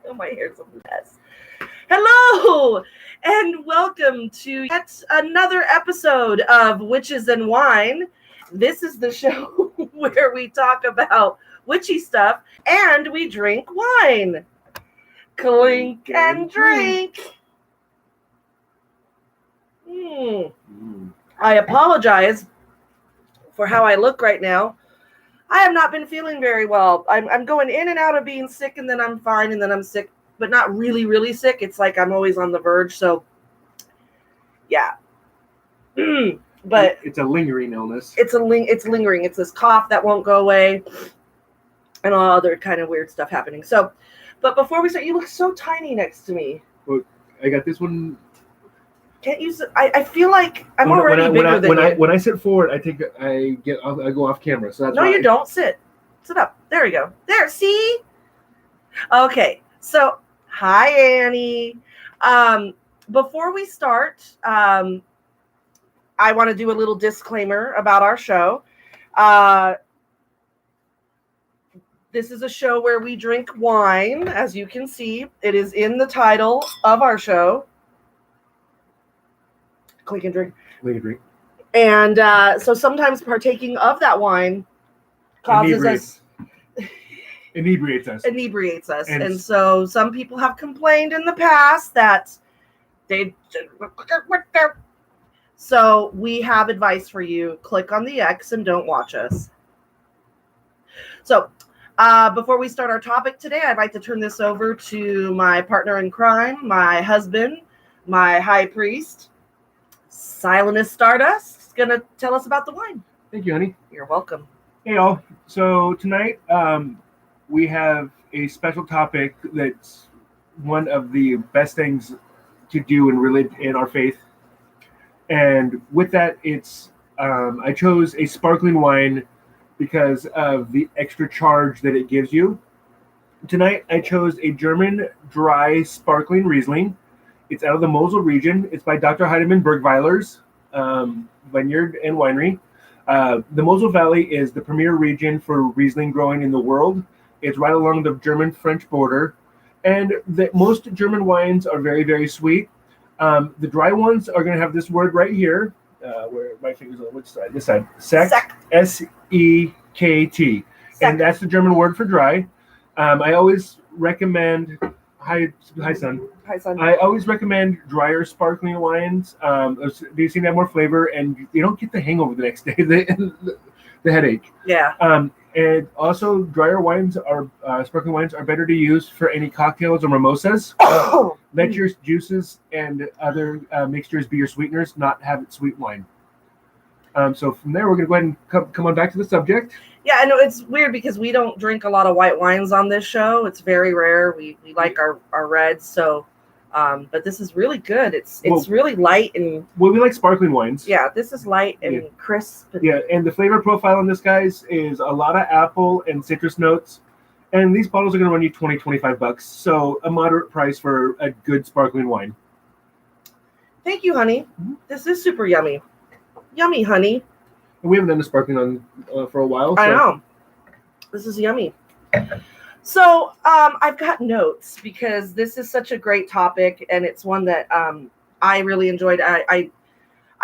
Oh, my hair's a mess. Hello, and welcome to yet another episode of Witches and Wine. This is the show where we talk about witchy stuff and we drink wine. Clink and drink. I apologize for how I look right now. I have not been feeling very well. I'm going in and out of being sick, and then I'm fine, and then I'm sick, but not really, really sick. It's like I'm always on the verge. So, yeah. But it's a lingering illness. It's lingering. It's this cough that won't go away, and all other kind of weird stuff happening. So, but before we start, you look so tiny next to me. Well, I got this one. Can't use it. I feel like I'm already bigger than you. When I sit forward, I go off camera. So that's no, you don't sit. Sit up. There you go. There. See. Okay. So, hi, Annie. Before we start, I want to do a little disclaimer about our show. This is a show where we drink wine, as you can see. It is in the title of our show. Click and drink. Click and drink. And so sometimes partaking of that wine causes inebriates us. And so some people have complained in the past that so we have advice for you. Click on the X and don't watch us. So before we start our topic today, I'd like to turn this over to my partner in crime, my husband, my high priest, Silenus Stardust, is going to tell us about the wine. Thank you, honey. You're welcome. Hey, y'all. So tonight we have a special topic that's one of the best things to do in our faith. And with that, it's I chose a sparkling wine because of the extra charge that it gives you. Tonight, I chose a German dry sparkling Riesling. It's out of the Mosel region. It's by Dr. Heidemanns-Bergweiler's vineyard and winery. The Mosel Valley is the premier region for Riesling growing in the world. It's right along the German-French border. And most German wines are very, very sweet. The dry ones are going to have this word right here. Where my finger's on which side? This side. Sekt. S-E-K-T. And that's the German word for dry. I always recommend... Hi, son. Hi, son. I always recommend drier sparkling wines. They seem to have more flavor, and you don't get the hangover the next day, the headache. Yeah. And also, drier wines sparkling wines are better to use for any cocktails or mimosas. Let your juices and other mixtures be your sweeteners, not have it sweet wine. So from there, we're going to go ahead and come on back to the subject. Yeah, I know it's weird because we don't drink a lot of white wines on this show. It's very rare. We like our reds. So, but this is really good. It's really light and. Well, we like sparkling wines. Yeah, this is light and crisp. And the flavor profile on this, guys, is a lot of apple and citrus notes. And these bottles are going to run you $20-$25. So a moderate price for a good sparkling wine. Thank you, honey. Mm-hmm. This is super yummy. Yummy, honey. We haven't done the sparkling on for a while. So. I know. This is yummy. So I've got notes because this is such a great topic, and it's one that I really enjoyed. I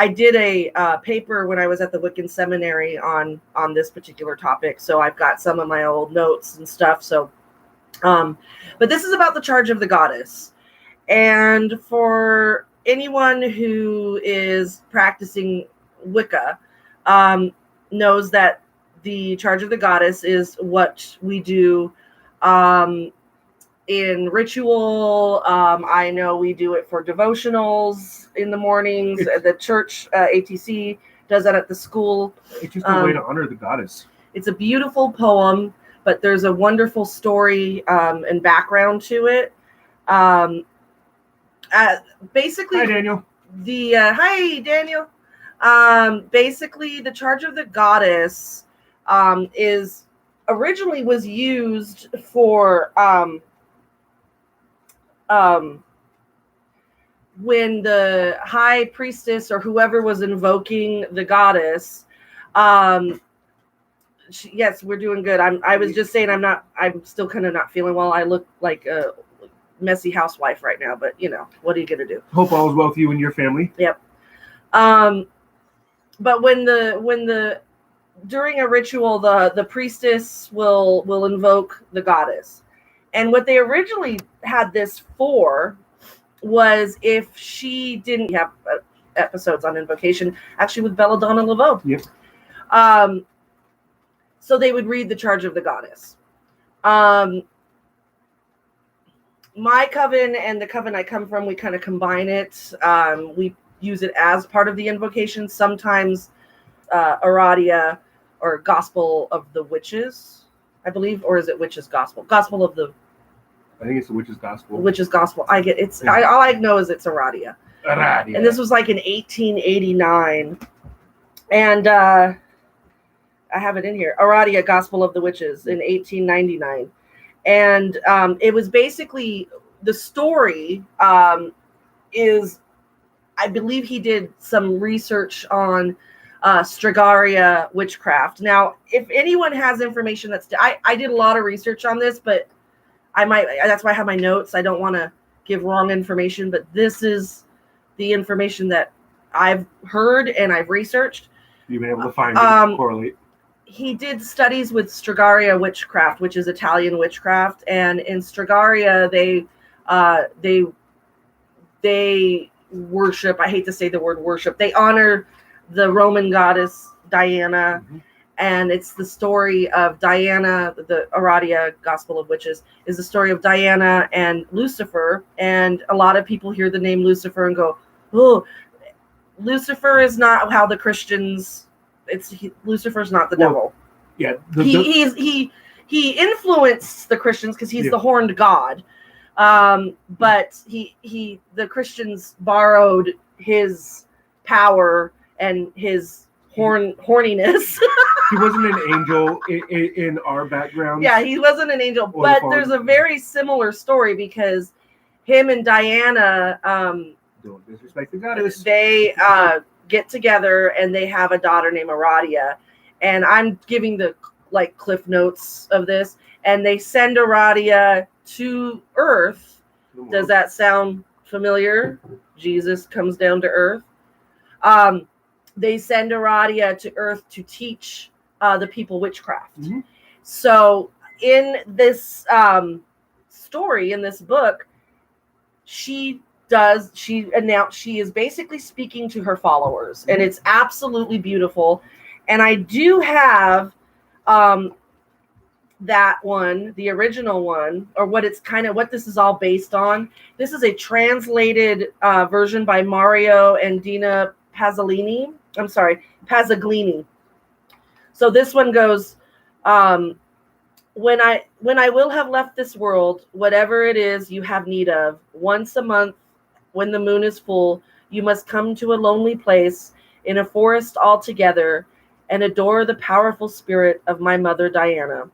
did a paper when I was at the Wiccan Seminary on this particular topic, so I've got some of my old notes and stuff. So, but this is about the charge of the goddess, and for anyone who is practicing Wicca. Knows that the charge of the goddess is what we do in ritual. I know we do it for devotionals in the mornings. The church, ATC, does that at the school. It's just a way to honor the goddess. It's a beautiful poem, but there's a wonderful story and background to it. Basically, hi, Daniel. Hi, Daniel. Basically, the charge of the goddess is originally was used for when the high priestess or whoever was invoking the goddess. Yes, we're doing good. I was just saying I'm still kind of not feeling well. I look like messy housewife right now, but what are you gonna do? Hope all is well with you and your family. Yep. But when the during a ritual, the priestess will invoke the goddess, and what they originally had this for was if she didn't have episodes on invocation, actually with Belladonna Laveau. Yep. So they would read the charge of the goddess. My coven and the coven I come from, we kind of combine it. We use it as part of the invocation. Sometimes Aradia or Gospel of the Witches, I believe, or is it Witches Gospel? Gospel of the... I think it's the Witches Gospel. Witches Gospel. All I know is it's Aradia. Aradia. And this was like in 1889. And I have it in here. Aradia, Gospel of the Witches in 1899. And it was basically, the story is, I believe he did some research on Stragaria witchcraft. Now, if anyone has information I did a lot of research on this, but that's why I have my notes. I don't want to give wrong information, but this is the information that I've heard and I've researched. You've been able to find it, correlate. He did studies with Stragaria witchcraft, which is Italian witchcraft, and in Stragaria they worship. I hate to say the word worship. They honor the Roman goddess Diana, and it's the story of Diana. The Aradia, Gospel of Witches, is the story of Diana and Lucifer. And a lot of people hear the name Lucifer and go, "Oh, Lucifer is not how the Christians." Lucifer's not the devil. Yeah, he influenced the Christians because he's the horned god. But the Christians borrowed his power and his horniness. He wasn't an angel in our background. Yeah, he wasn't an angel, but there's a very similar story because him and Diana, don't disrespect the goddess. They get together and they have a daughter named Aradia, and I'm giving the cliff notes of this, and they send Aradia to Earth. Does that sound familiar? Jesus comes down to Earth. They send Aradia to Earth to teach the people witchcraft. So in this story, in this book, she is basically speaking to her followers, and it's absolutely beautiful. And I do have that one, the original one, or what this is all based on. This is a translated version by Mario and Dina Pazzaglini. So this one goes, when I will have left this world, whatever it is you have need of, once a month, when the moon is full, you must come to a lonely place in a forest all together and adore the powerful spirit of my mother Diana.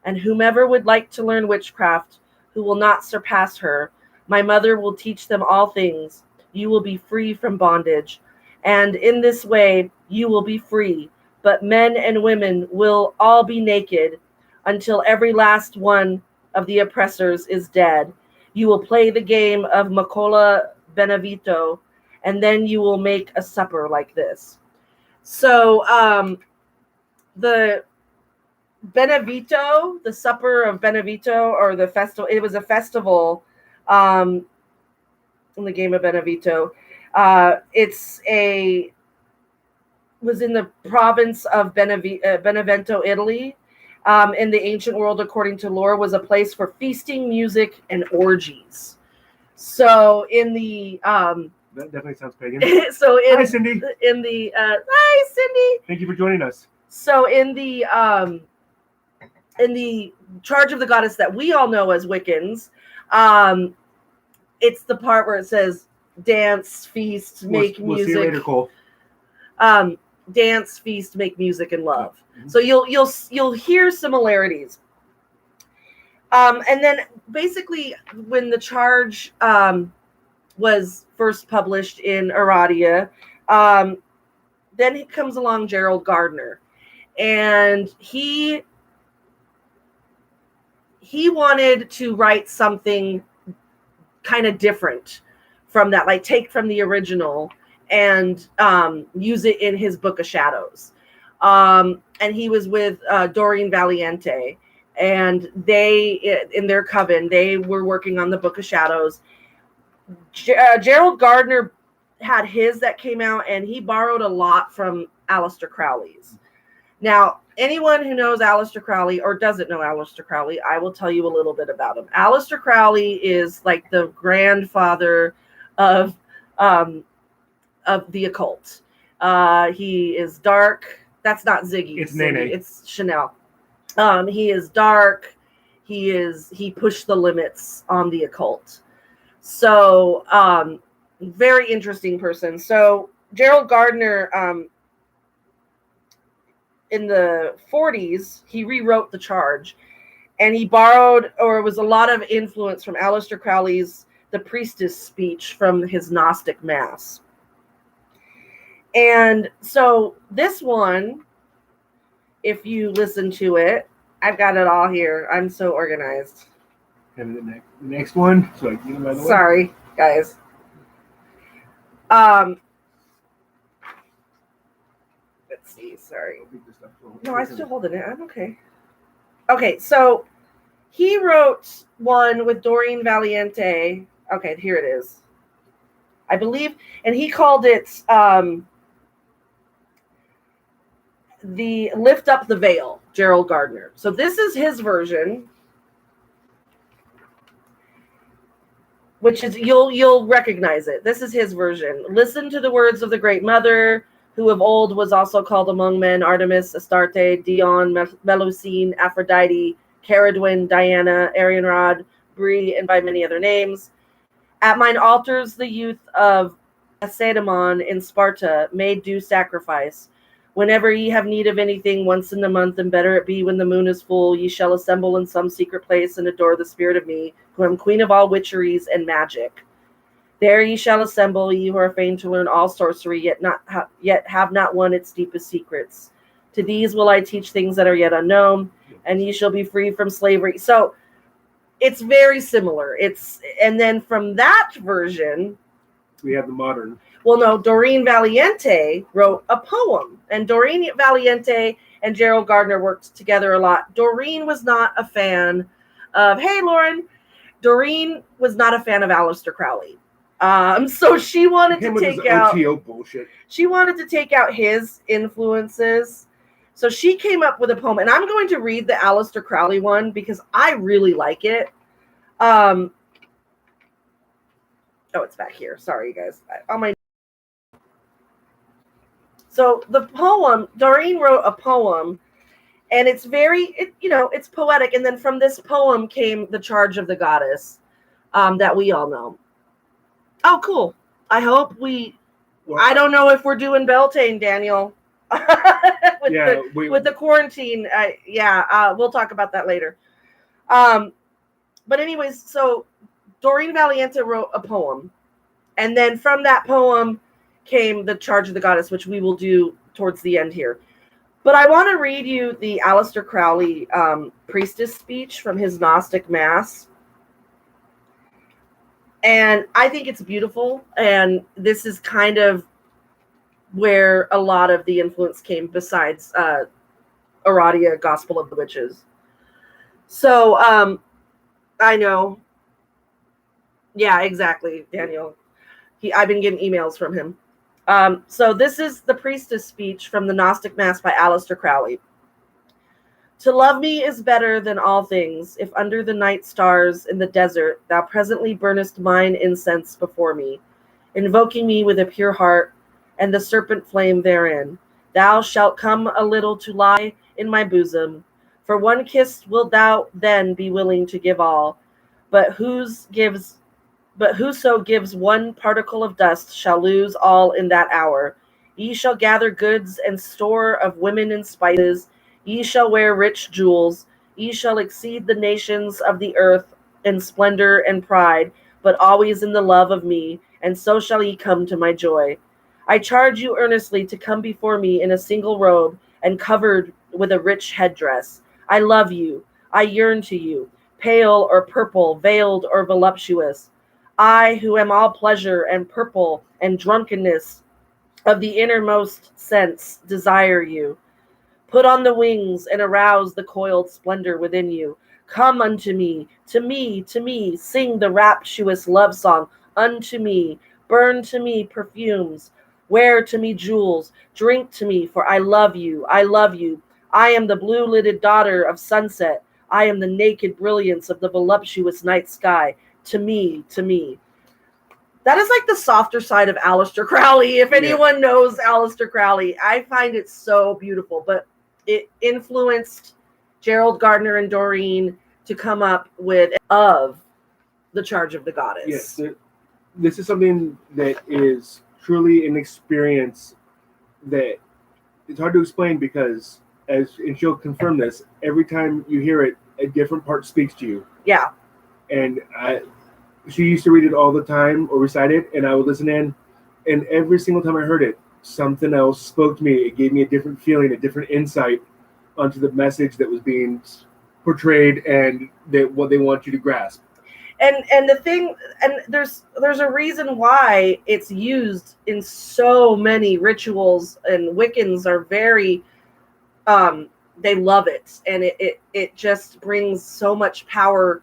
And whomever would like to learn witchcraft, who will not surpass her, my mother will teach them all things. You will be free from bondage. And in this way, you will be free. But men and women will all be naked until every last one of the oppressors is dead. You will play the game of Macola Benevito, and then you will make a supper like this. So the Benevito, the supper of Benevito, or the festival, it was a festival in the game of Benevito. Was in the province of Benevento, Italy. In the ancient world, according to lore, was a place for feasting, music, and orgies. So in the that definitely sounds pagan. Hi, Cindy. Hi, Cindy. Thank you for joining us. So in the charge of the goddess that we all know as Wiccans, it's the part where it says dance, feast, make music. We'll see you later, Cole. Dance, feast, make music, and love. So you'll hear similarities. And then basically when the charge was first published in Aradia, then he comes along Gerald Gardner, and he wanted to write something kind of different from that, like take from the original and use it in his Book of Shadows. And he was with Doreen Valiente, and they, in their coven, they were working on the Book of Shadows. Gerald Gardner had his that came out, and he borrowed a lot from Aleister Crowley's. Now, anyone who knows Aleister Crowley or doesn't know Aleister Crowley, I will tell you a little bit about him. Aleister Crowley is like the grandfather of the occult. He is dark. That's not Ziggy. It's Nene. It's Chanel. He is dark. He pushed the limits on the occult. So, very interesting person. So Gerald Gardner, in the 40s, he rewrote the charge, and he borrowed, or it was a lot of influence from Aleister Crowley's The Priestess speech from his Gnostic Mass. And so this one, if you listen to it, I've got it all here. I'm so organized. And the next one. So I get them out of the way. Sorry, guys. Let's see. Sorry. No, I'm still holding it. I'm okay. Okay, so he wrote one with Doreen Valiente. Okay, here it is. I believe, and he called it the Lift Up the Veil, Gerald Gardner. So this is his version, which is, you'll recognize it. This is his version. Listen to the words of the Great Mother, who of old was also called among men Artemis, Astarte, Dion, Melusine, Aphrodite, Caradwin, Diana, Arianrod, Bree, and by many other names. At mine altars the youth of Heidemann in Sparta made due sacrifice. Whenever ye have need of anything once in the month, and better it be when the moon is full, ye shall assemble in some secret place and adore the spirit of me, who am queen of all witcheries and magic. There ye shall assemble, ye who are fain to learn all sorcery, yet have not won its deepest secrets. To these will I teach things that are yet unknown, and ye shall be free from slavery. So it's very similar. And then from that version, we have the modern. Well, no, Doreen Valiente wrote a poem, and Doreen Valiente and Gerald Gardner worked together a lot. Doreen was not a fan of, hey, Lauren, Doreen was not a fan of Aleister Crowley. So she wanted to take out OTO bullshit. She wanted to take out his influences. So she came up with a poem, and I'm going to read the Aleister Crowley one because I really like it. Oh, it's back here. Sorry, you guys. So the poem, Doreen wrote a poem, and it's it's poetic. And then from this poem came the Charge of the Goddess, that we all know. Oh, cool. I hope I don't know if we're doing Beltane, Daniel. with the quarantine. We'll talk about that later. But anyways, so Doreen Valiente wrote a poem, and then from that poem came the Charge of the Goddess, which we will do towards the end here. But I want to read you the Aleister Crowley priestess speech from his Gnostic Mass. And I think it's beautiful, and this is kind of where a lot of the influence came besides Aradia, Gospel of the Witches. So I know. Yeah, exactly, Daniel. I've been getting emails from him. So this is the priestess speech from the Gnostic Mass by Aleister Crowley. To love me is better than all things, if under the night stars in the desert thou presently burnest mine incense before me, invoking me with a pure heart and the serpent flame therein. Thou shalt come a little to lie in my bosom. For one kiss wilt thou then be willing to give all, but whoso gives one particle of dust shall lose all in that hour. Ye shall gather goods and store of women and spices. Ye shall wear rich jewels. Ye shall exceed the nations of the earth in splendor and pride, but always in the love of me, and so shall ye come to my joy. I charge you earnestly to come before me in a single robe and covered with a rich headdress. I love you. I yearn to you, pale or purple, veiled or voluptuous. I who am all pleasure and purple and drunkenness of the innermost sense desire you. Put on the wings and arouse the coiled splendor within you. Come unto me, to me, to me, sing the rapturous love song unto me. Burn to me perfumes, wear to me jewels, drink to me, for I love you, I love you. I am the blue-lidded daughter of sunset. I am the naked brilliance of the voluptuous night sky. To me, to me. That is like the softer side of Aleister Crowley. If anyone knows Aleister Crowley, I find it so beautiful. But it influenced Gerald Gardner and Doreen to come up with of the Charge of the Goddess. Yes, this is something that is truly an experience that it's hard to explain because, and she'll confirm this, every time you hear it, a different part speaks to you. Yeah. And she used to read it all the time or recite it, and I would listen in, and every single time I heard it, something else spoke to me. It gave me a different feeling, a different insight onto the message that was being portrayed and that what they want you to grasp. And the thing, and there's a reason why it's used in so many rituals, and Wiccans are very they love it, and it just brings so much power.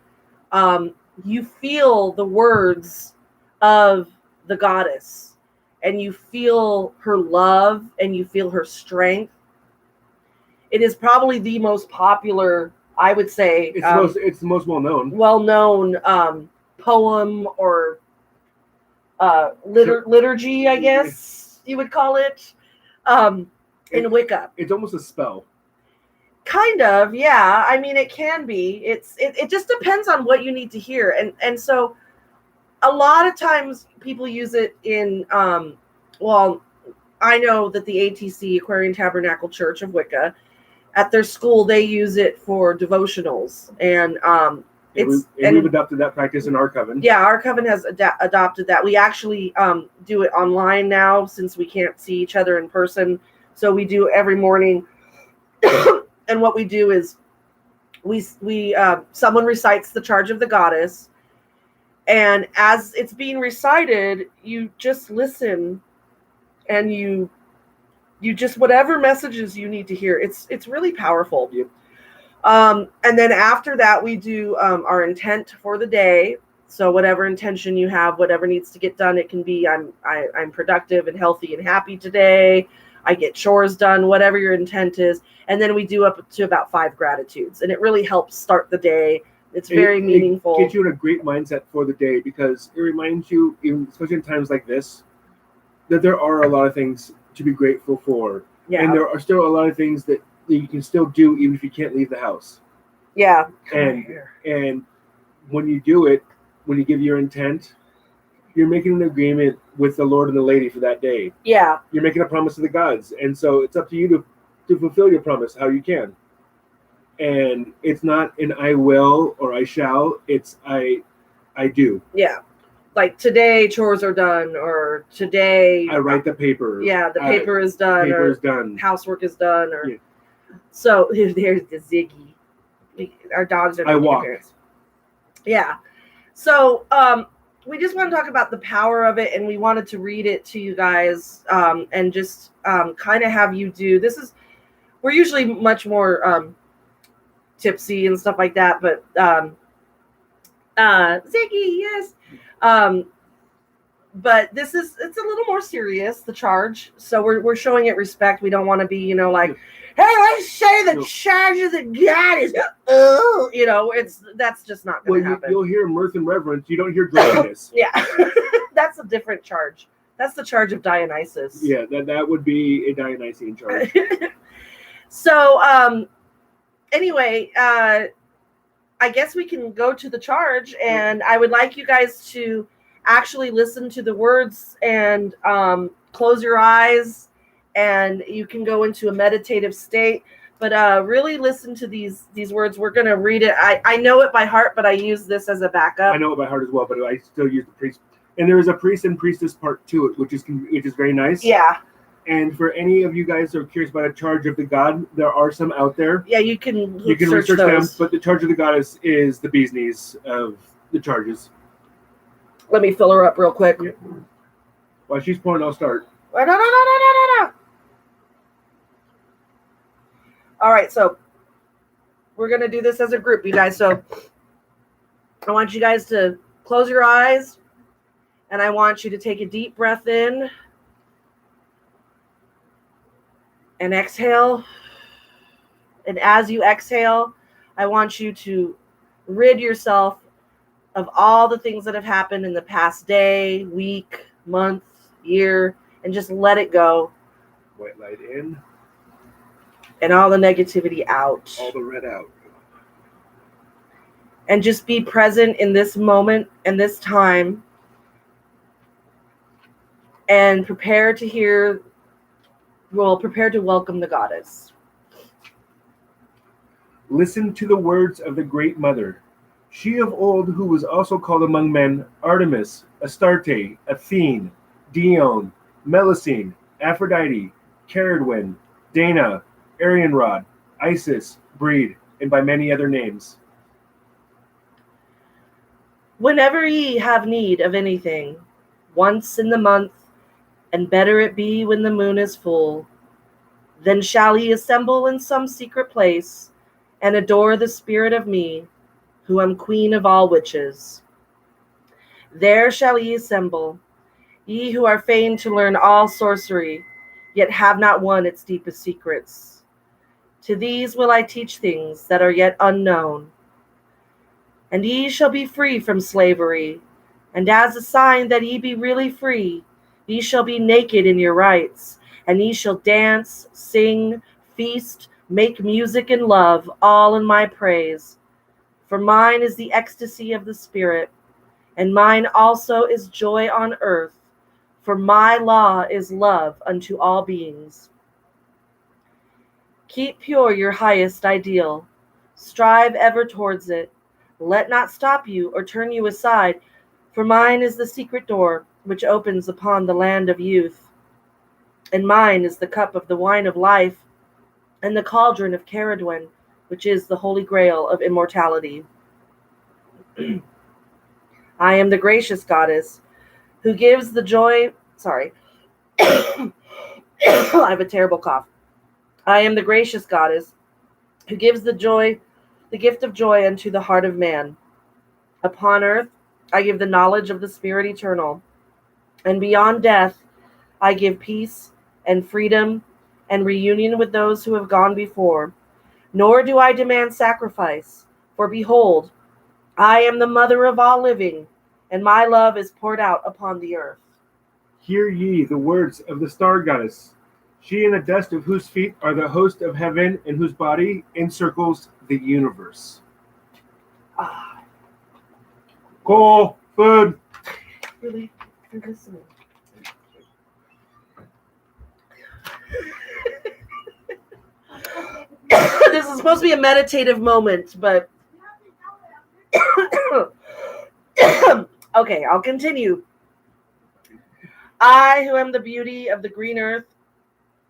You feel the words of the goddess, and you feel her love, and you feel her strength. It is probably the most popular, I would say. It's the most well-known poem or liturgy, I guess you would call it, in Wicca. It's almost a spell. Kind of, yeah. I mean, it can be. It just depends on what you need to hear, and so a lot of times people use it in. Well, I know that the ATC, Aquarian Tabernacle Church of Wicca, at their school, they use it for devotionals, and we've adopted that practice in our coven. Yeah, our coven has adopted that. We actually do it online now since we can't see each other in person. So we do every morning, and what we do is we someone recites the Charge of the Goddess, and as it's being recited, you just listen, and you just whatever messages you need to hear. It's really powerful. Yep. And then after that, we do our intent for the day. So whatever intention you have, whatever needs to get done, it can be I'm productive and healthy and happy today. I get chores done, whatever your intent is. And then we do up to about 5 gratitudes, and it really helps start the day. It's very meaningful. It gets you in a great mindset for the day because it reminds you, especially in times like this, that there are a lot of things to be grateful for. Yeah. And there are still a lot of things that you can still do even if you can't leave the house. Yeah. And when you do it, when you give your intent, you're making an agreement with the Lord and the Lady for that day. Yeah. You're making a promise to the gods. And so it's up to you to fulfill your promise how you can. And it's not an I will or I shall, it's I do. Yeah. Like today chores are done, or today I write the paper. Yeah, the paper is done. Paper is done. Housework is done. Or So there's the Ziggy. Our dogs are. I walk. Yeah. So we just want to talk about the power of it, and we wanted to read it to you guys, and just kind of have you do. We're usually much more tipsy and stuff like that, but Ziggy, yes. But it's a little more serious, the charge. So we're showing it respect. We don't want to be, like, hey, let's say the charge of the goddess. That's just not going to happen. You'll hear mirth and reverence. You don't hear drunkenness. Yeah, that's a different charge. That's the charge of Dionysus. Yeah, that would be a Dionysian charge. So, anyway, I guess we can go to the charge, and I would like you guys to actually listen to the words and close your eyes, and you can go into a meditative state. But really listen to these words. We're going to read it. I know it by heart, but I use this as a backup. I know it by heart as well, but I still use the priest. And there is a priest and priestess part to it, which is very nice. Yeah. And for any of you guys who are curious about a charge of the god, there are some out there. Yeah, you can research those. them. But the charge of the goddess is the bee's knees of the charges. Let me fill her up real quick. Yep. While she's pouring, I'll start. No. All right, so we're going to do this as a group, you guys. So I want you guys to close your eyes, and I want you to take a deep breath in and exhale. And as you exhale, I want you to rid yourself of all the things that have happened in the past day, week, month, year, and just let it go. White light in. And all the negativity out. All the red out. And just be present in this moment and this time. And prepare to welcome the goddess. Listen to the words of the Great Mother. She of old, who was also called among men Artemis, Astarte, Athene, Dione, Melusine, Aphrodite, Caridwen, Dana, Arianrod, Isis, Breed, and by many other names. Whenever ye have need of anything, once in the month, and better it be when the moon is full, then shall ye assemble in some secret place, and adore the spirit of me, who am queen of all witches. There shall ye assemble, ye who are fain to learn all sorcery, yet have not won its deepest secrets. To these will I teach things that are yet unknown. And ye shall be free from slavery, and as a sign that ye be really free, ye shall be naked in your rights, and ye shall dance, sing, feast, make music and love, all in my praise. For mine is the ecstasy of the spirit, and mine also is joy on earth, for my law is love unto all beings. Keep pure your highest ideal. Strive ever towards it. Let not stop you or turn you aside, for mine is the secret door which opens upon the land of youth. And mine is the cup of the wine of life, and the cauldron of Caridwen, which is the holy grail of immortality. I am the gracious goddess who gives the joy. Sorry. I have a terrible cough. I am the gracious goddess who gives the gift of joy unto the heart of man. Upon earth, I give the knowledge of the spirit eternal, and beyond death, I give peace and freedom and reunion with those who have gone before. Nor do I demand sacrifice, for behold, I am the mother of all living, and my love is poured out upon the earth. Hear ye the words of the star goddess, she in the dust of whose feet are the host of heaven, and whose body encircles the universe. Cool. Food. Really? You're listening. This is supposed to be a meditative moment, but okay, I'll continue. I, who am the beauty of the green earth,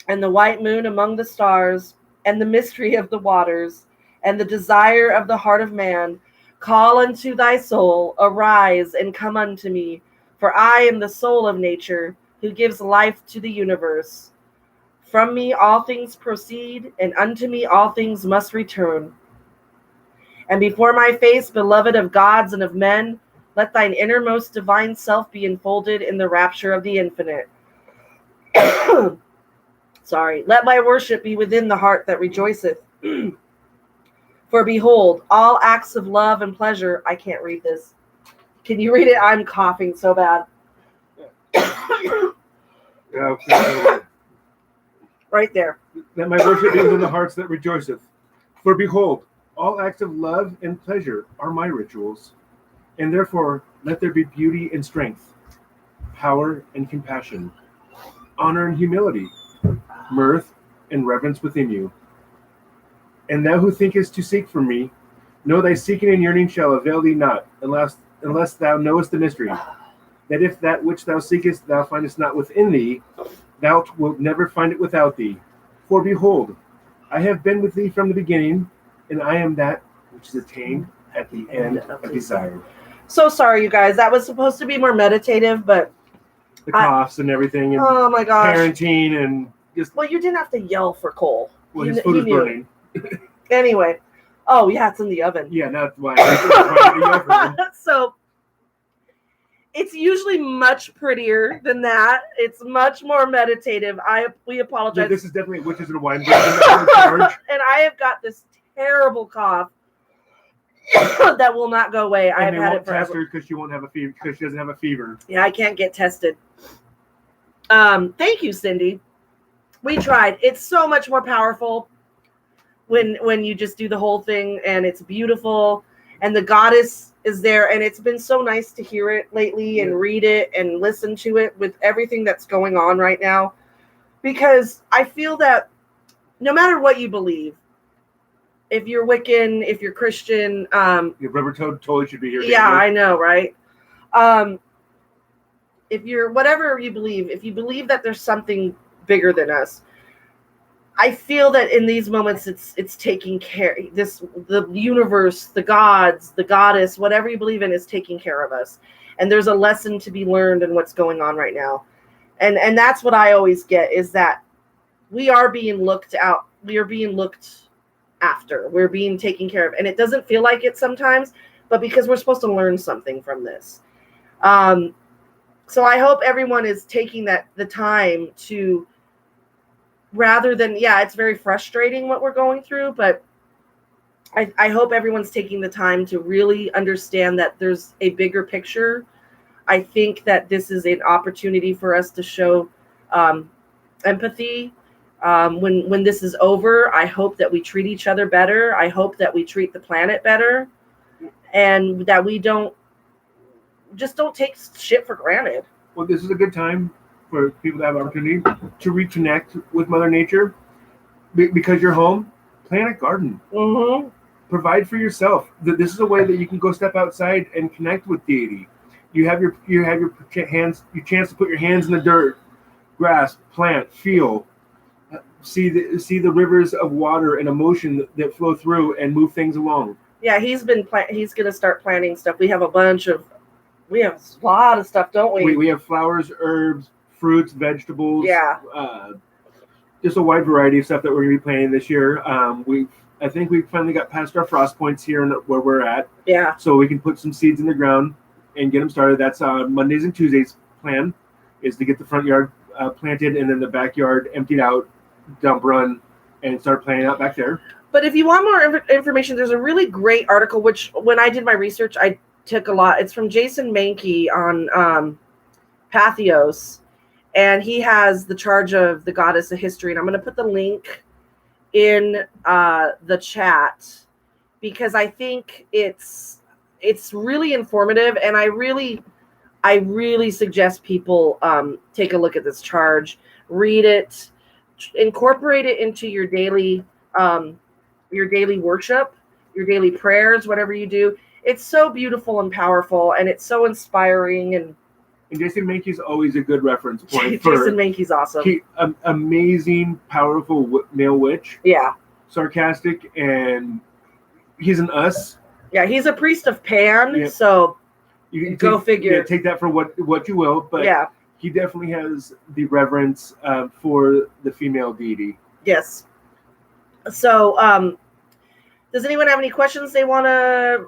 and the white moon among the stars, and the mystery of the waters, and the desire of the heart of man, call unto thy soul, arise and come unto me, for I am the soul of nature, who gives life to the universe. From me all things proceed, and unto me all things must return. And before my face, beloved of gods and of men, let thine innermost divine self be enfolded in the rapture of the infinite. Sorry. Let my worship be within the heart that rejoiceth. For behold, all acts of love and pleasure. I can't read this. Can you read it? I'm coughing so bad. Right there. Let my worship be within the hearts that rejoiceth. For behold, all acts of love and pleasure are my rituals. And therefore, let there be beauty and strength, power and compassion, honor and humility, mirth and reverence within you. And thou who thinkest to seek from me, know thy seeking and yearning shall avail thee not, unless thou knowest the mystery, that if that which thou seekest thou findest not within thee, thou wilt never find it without thee. For behold, I have been with thee from the beginning, and I am that which is attained at the end of desire. So sorry, you guys. That was supposed to be more meditative, but The coughs and everything, and oh my gosh. parenting, and just. Well, you didn't have to yell for Cole. Well, his food is burning. Anyway. Oh, yeah, it's in the oven. Yeah, that's why. I So it's usually much prettier than that. It's much more meditative. We apologize. Yeah, this is definitely Witches and Wine. And I have got this terrible cough that will not go away. I've had it forever. Test her because she won't have a fever because she doesn't have a fever. Yeah, I can't get tested. Thank you, Cindy. We tried. It's so much more powerful when you just do the whole thing, and it's beautiful, and the goddess is there, and it's been so nice to hear it lately and read it and listen to it with everything that's going on right now, because I feel that no matter what you believe, if you're Wiccan, if you're Christian, your rubber toad totally should be here. Yeah, I know, right? If you're whatever you believe, if you believe that there's something bigger than us, I feel that in these moments it's taking care. The universe, the gods, the goddess, whatever you believe in, is taking care of us. And there's a lesson to be learned in what's going on right now. And that's what I always get, is that we are being looked out. We are being looked after. We're being taken care of. And it doesn't feel like it sometimes, but because we're supposed to learn something from this. So I hope everyone is taking the time to, rather than, it's very frustrating what we're going through, but I hope everyone's taking the time to really understand that there's a bigger picture. I think that this is an opportunity for us to show empathy. When this is over, I hope that we treat each other better. I hope that we treat the planet better, and that we don't take shit for granted. Well, this is a good time for people to have opportunity to reconnect with Mother Nature, because you're home. Plant a garden. Mm-hmm. Provide for yourself. This is a way that you can go step outside and connect with deity. You have your chance to put your hands in the dirt, grass, plant, feel, see the rivers of water and emotion that flow through and move things along. Yeah, he's going to start planting stuff. We have a lot of stuff, don't we? We have flowers, herbs, fruits, vegetables. Yeah. Just a wide variety of stuff that we're going to be planting this year. I think we finally got past our frost points here where we're at. Yeah. So we can put some seeds in the ground and get them started. That's Mondays and Tuesdays plan, is to get the front yard planted and then the backyard emptied out, dump run, and start planting out back there. But if you want more information, there's a really great article, which when I did my research, I took a lot. It's from Jason Mankey on Pathos, and he has the charge of the goddess of history. And I'm going to put the link in the chat, because I think it's really informative, and I really suggest people take a look at this charge, read it, incorporate it into your daily worship, your daily prayers, whatever you do. It's so beautiful and powerful, and it's so inspiring. And Jason Mankey's always a good reference point. Jason Mankey's awesome. Amazing, powerful male witch. Yeah. Sarcastic, and he's an us. Yeah, he's a priest of Pan, so you go figure. Yeah, take that for what you will, but yeah, he definitely has the reverence for the female deity. Yes. So, does anyone have any questions they want to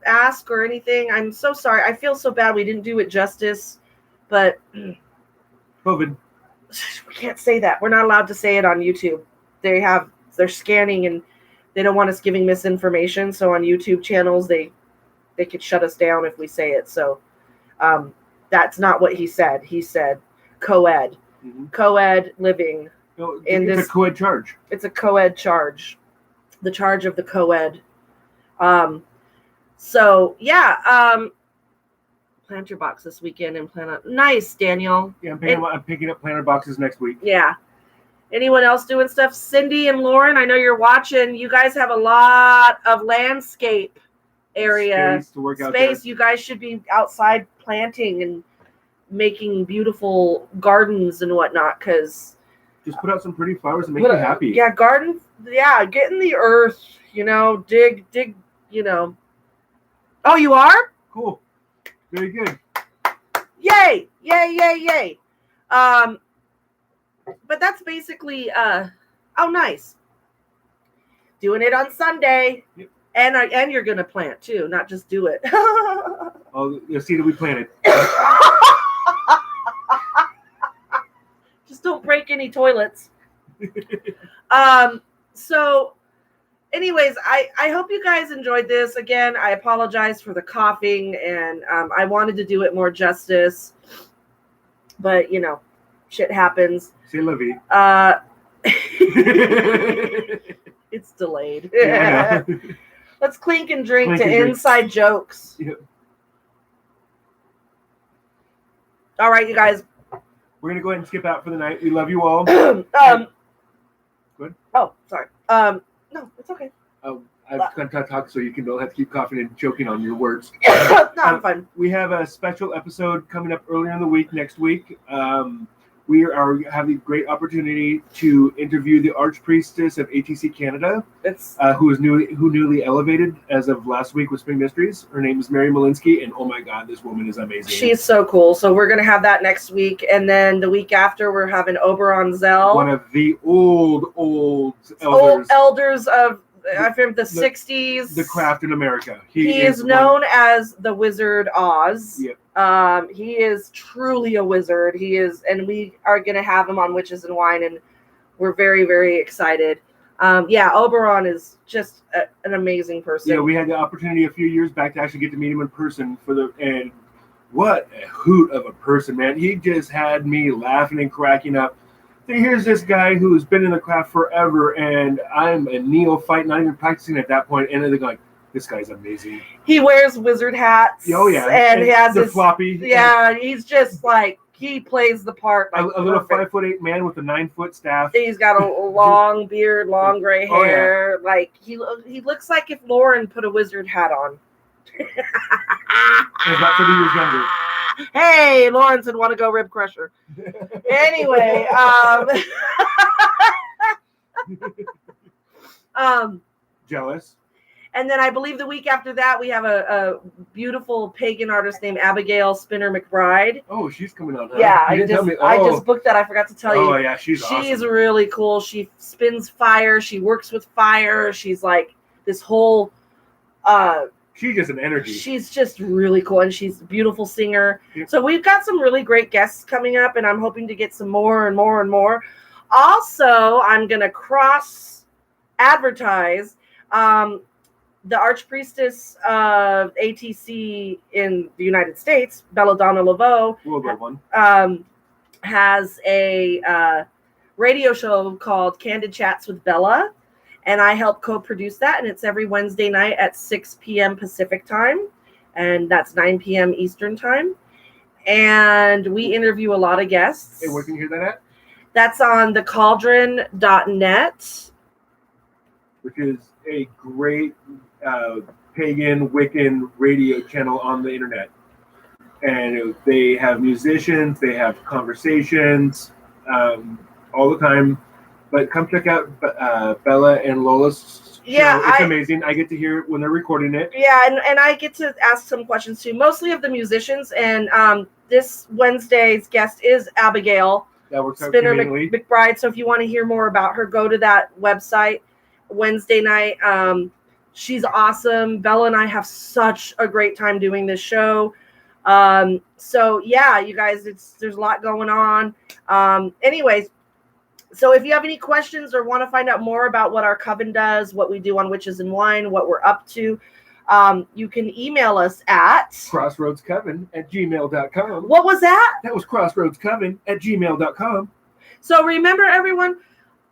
ask or anything? I'm so sorry. I feel so bad we didn't do it justice, but COVID. We can't say that. We're not allowed to say it on YouTube. They're scanning, and they don't want us giving misinformation. So on YouTube channels, they could shut us down if we say it. So that's not what he said. He said co-ed, co-ed living. No, it's a co-ed charge. It's a co-ed charge. The charge of the co-ed. So yeah, plant your box this weekend and plan on. Nice, Daniel. Yeah, I'm picking up planter boxes next week. Yeah. Anyone else doing stuff? Cindy and Lauren, I know you're watching. You guys have a lot of landscape area space to work out there. You guys should be outside planting and making beautiful gardens and whatnot, because just put out some pretty flowers and make me happy. Yeah, garden. Yeah, get in the earth. Dig. Oh, you are? Cool. Very good. Yay! Yay! Yay! Yay! But that's basically oh, nice. Doing it on Sunday. Yep. And you're gonna plant too, not just do it. Oh, the seed that we planted. Just don't break any toilets. So anyways, I hope you guys enjoyed this. Again, I apologize for the coughing, and I wanted to do it more justice, but you know, shit happens. C'est la vie. It's delayed. Yeah, I know. Let's clink and drink Clink to and drink. inside jokes. Yep. All right, you guys. We're gonna go ahead and skip out for the night. We love you all. Go ahead. Oh, sorry. No, it's okay. I've got to talk so you don't have to keep coughing and choking on your words. No, I'm fine. We have a special episode coming up earlier in the week, next week. We are having a great opportunity to interview the Archpriestess of ATC Canada, It's who newly elevated as of last week with Spring Mysteries. Her name is Mary Malinsky, and oh my God, this woman is amazing. she's so cool. So we're gonna have that next week, and then the week after we're having Oberon Zell, one of the old elders of I think the 60s. the craft in America. He is known as the Wizard Oz. Yep. He is truly a wizard. He is, and we are going to have him on Witches and Wine, and we're very, very excited. Oberon is just an amazing person. Yeah, we had the opportunity a few years back to actually get to meet him in person and what a hoot of a person, man. He just had me laughing and cracking up. So here's this guy who's been in the craft forever, and I'm a neophyte, not even practicing at that point, and they're like, this guy's amazing. He wears wizard hats. Oh, yeah. And he has the floppy. Yeah, he's just like, he plays the part. Like a little 5'8" man with a 9-foot staff. He's got a long beard, long gray hair. Yeah. Like he looks like if Lauren put a wizard hat on. He's about 30 years younger. Hey, Lauren said, want to go rib crusher. Anyway, Jealous. and then I believe the week after that we have a beautiful pagan artist named Abigail Spinner McBride. Oh, she's coming out. Huh? Yeah, You didn't tell me. I just booked that. I forgot to tell you. Oh yeah, she's awesome. Really cool. She spins fire. She works with fire. She's like this whole. She's just an energy. She's just really cool, and she's a beautiful singer. Yep. So we've got some really great guests coming up, and I'm hoping to get some more and more and more. Also, I'm going to cross-advertise the Archpriestess of ATC in the United States, Belladonna Laveau, World War I. has a radio show called Candid Chats with Bella. And I help co-produce that, and it's every Wednesday night at 6 p.m. Pacific time, and that's 9 p.m. Eastern time. And we interview a lot of guests. Hey, where can you hear that at? That's on thecauldron.net. Which is a great pagan Wiccan radio channel on the internet. And they have musicians, they have conversations all the time. But come check out Bella and Lola's show. Yeah, it's amazing. I get to hear it when they're recording it. Yeah, and I get to ask some questions too, mostly of the musicians. And this Wednesday's guest is Abigail Spinner McBride. So if you want to hear more about her, go to that website Wednesday night. She's awesome. Bella and I have such a great time doing this show. So yeah, you guys, there's a lot going on. Anyways. So if you have any questions or want to find out more about what our coven does, what we do on Witches and Wine, what we're up to, you can email us at crossroadscoven@gmail.com. What was that? That was crossroadscoven@gmail.com. So remember, everyone,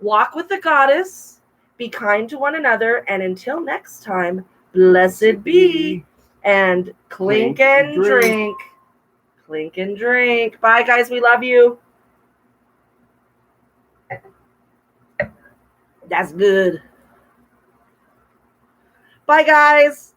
walk with the goddess, be kind to one another, and until next time, blessed be, and clink and drink. Clink and drink. Bye, guys. We love you. That's good. Bye, guys.